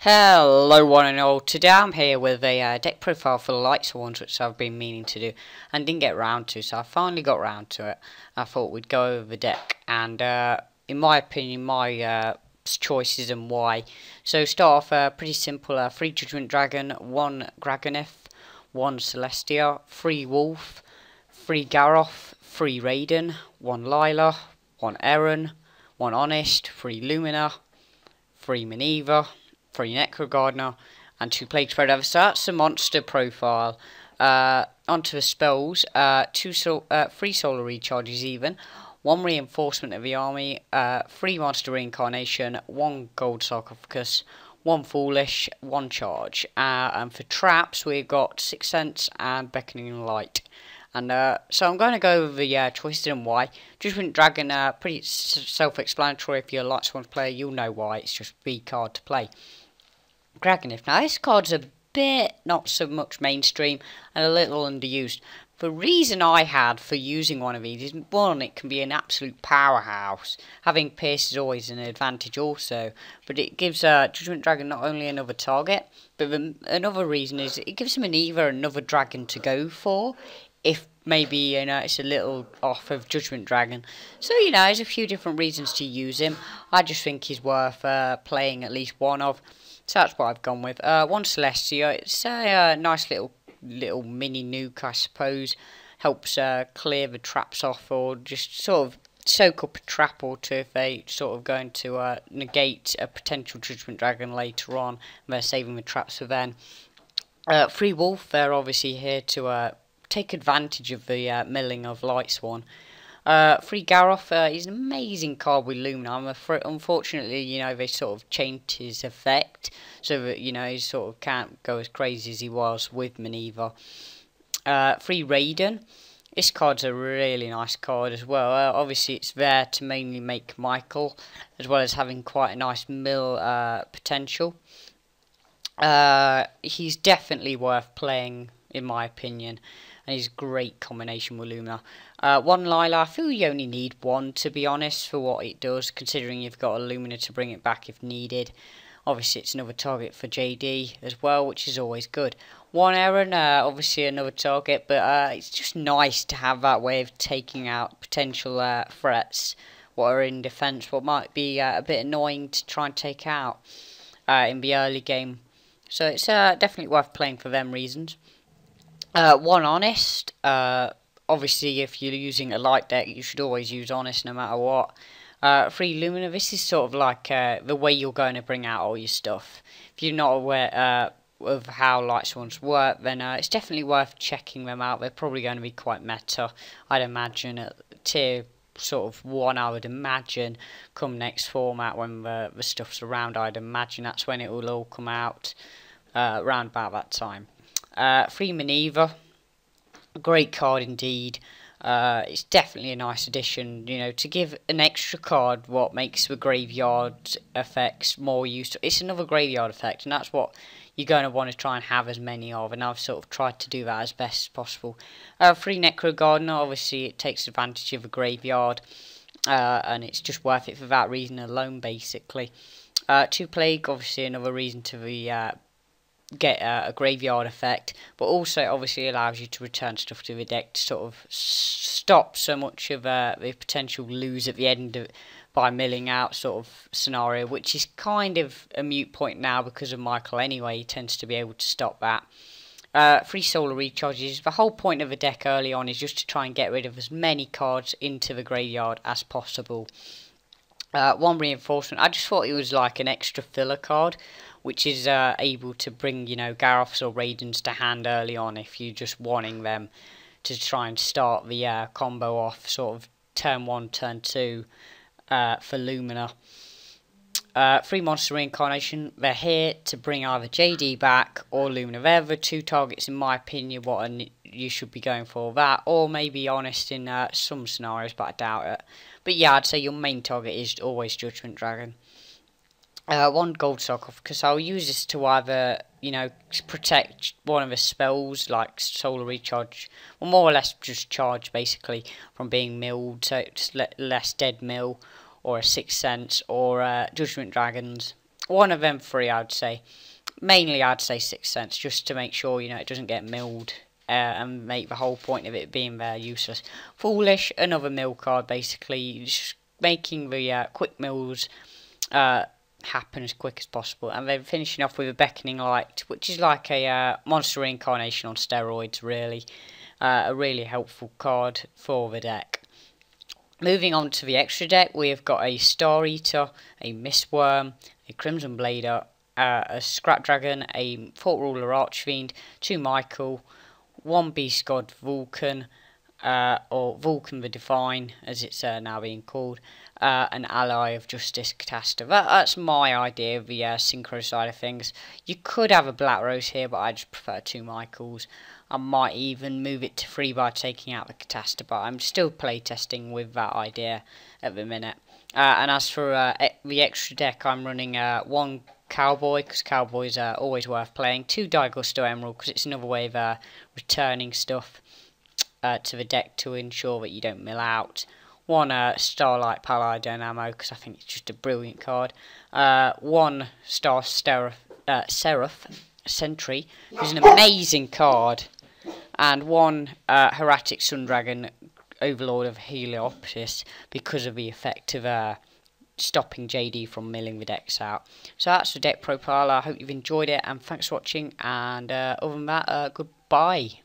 Hello one and all, today I'm here with a deck profile for the Lightsworns, which I've been meaning to do and didn't get round to, so I finally got round to it. I thought we'd go over the deck and in my opinion, my choices and why. So start off pretty simple, 3 Judgment Dragon, 1 Dragoneth, 1 Celestia, 3 Wolf, 3 Garroth, 3 Raiden, 1 Lila, 1 Eren, 1 Honest, 3 Lumina, 3 Minerva, 3 Necro Gardener, and 2 Plague Spread Ever. So that's the monster profile. Onto the spells, 3 solar recharges even, 1 reinforcement of the army, 3 monster reincarnation, 1 gold sarcophagus, 1 foolish, 1 charge. And for traps we've got Sixth Sense and Beckoning Light. And so I'm going to go over the choices and why. Judgment Dragon, pretty self-explanatory. If you're a Lightsworns player, you'll know why. It's just the card to play. Dragoneth. Now this card's a bit not so much mainstream and a little underused. The reason I had for using one of these is, one, it can be an absolute powerhouse. Having Pierce is always an advantage also, but it gives Judgment Dragon not only another target, but another reason is it gives him either another dragon to go for, if maybe it's a little off of Judgment Dragon. So there's a few different reasons to use him. I just think he's worth playing at least one of. So that's what I've gone with. 1 Celestia. It's a nice little mini nuke, I suppose. Helps clear the traps off, or just sort of soak up a trap or two if they sort of going to negate a potential Judgment Dragon later on. And they're saving the traps for then. 3 Wolf. They're obviously here to take advantage of the milling of Lightsworn. 3 Garroth, he's an amazing card with Lumina. Unfortunately, they sort of changed his effect, so that, he sort of can't go as crazy as he was with Minerva. 3 Raiden, this card's a really nice card as well. Obviously, it's there to mainly make Michael, as well as having quite a nice mill potential. He's definitely worth playing, in my opinion. And he's a great combination with Lumina. 1 Lila, I feel you only need 1 to be honest for what it does, considering you've got a Lumina to bring it back if needed. Obviously it's another target for JD as well, which is always good. 1 Eren, obviously another target, but it's just nice to have that way of taking out potential threats what are in defence, what might be a bit annoying to try and take out in the early game. So it's definitely worth playing for them reasons. 1 Honest, obviously if you're using a light deck you should always use Honest no matter what. 3 Lumina, this is sort of like the way you're going to bring out all your stuff. If you're not aware of how Lightsworns work, then it's definitely worth checking them out. They're probably going to be quite meta, I'd imagine, at tier sort of 1, I would imagine, come next format when the stuff's around. I'd imagine that's when it will all come out, around about that time. 3 Minerva, great card indeed. It's definitely a nice addition, to give an extra card what makes the graveyard effects more useful. It's another graveyard effect, and that's what you're going to want to try and have as many of, and I've sort of tried to do that as best as possible. 3 Necro Gardener, obviously it takes advantage of the graveyard, and it's just worth it for that reason alone, basically. 2 Plague, obviously another reason to get a graveyard effect, but also obviously allows you to return stuff to the deck to sort of stop so much of the potential lose at the end of by milling out sort of scenario, which is kind of a moot point now because of Michael anyway. He tends to be able to stop that. 3 solar recharges. The whole point of the deck early on is just to try and get rid of as many cards into the graveyard as possible. 1 reinforcement. I just thought it was like an extra filler card, which is able to bring, Garroths or Raidens to hand early on if you're just wanting them to try and start the combo off, sort of turn 1, turn 2 for Lumina. 3 Monster Reincarnation. They're here to bring either JD back or Lumina. They're the 2 targets, in my opinion, what you should be going for. That, or maybe Honest in some scenarios, but I doubt it. But yeah, I'd say your main target is always Judgment Dragon. 1 gold sarcophagus. I'll use this to either, protect one of the spells, like solar recharge, or more or less just charge, basically, from being milled, so just less dead mill, or a Sixth Sense, or Judgment Dragons, one of them three, I'd say. Mainly, I'd say 6 cents, just to make sure, you know, it doesn't get milled. And make the whole point of it being there useless. Foolish, another mill card, basically. Just making the quick mills happen as quick as possible. And then finishing off with a Beckoning Light, which is like a monster reincarnation on steroids, really. A really helpful card for the deck. Moving on to the extra deck, we have got a Star Eater, a Mistworm, a Crimson Blader, a Scrap Dragon, a Thought Ruler Archfiend, 2 Michael, 1 Beast God Vulcan, or Vulcan the Divine, as it's now being called, an Ally of Justice Catastrophe. That's my idea of the Synchro side of things. You could have a Black Rose here, but I just prefer 2 Michaels. I might even move it to 3 by taking out the Catastrophe, but I'm still playtesting with that idea at the minute. And as for the extra deck, I'm running 1 Cowboy, because Cowboys are always worth playing, 2 Daigusto Emerald, because it's another way of returning stuff to the deck to ensure that you don't mill out, 1 Starlight Paladin ammo, because I think it's just a brilliant card, 1 Seraph Sentry, who's an amazing card, and 1 Hieratic Sun Dragon, Overlord of Heliopolis, because of the effect of stopping JD from milling the decks out. So that's the deck profile. I hope you've enjoyed it, and thanks for watching, and other than that, goodbye.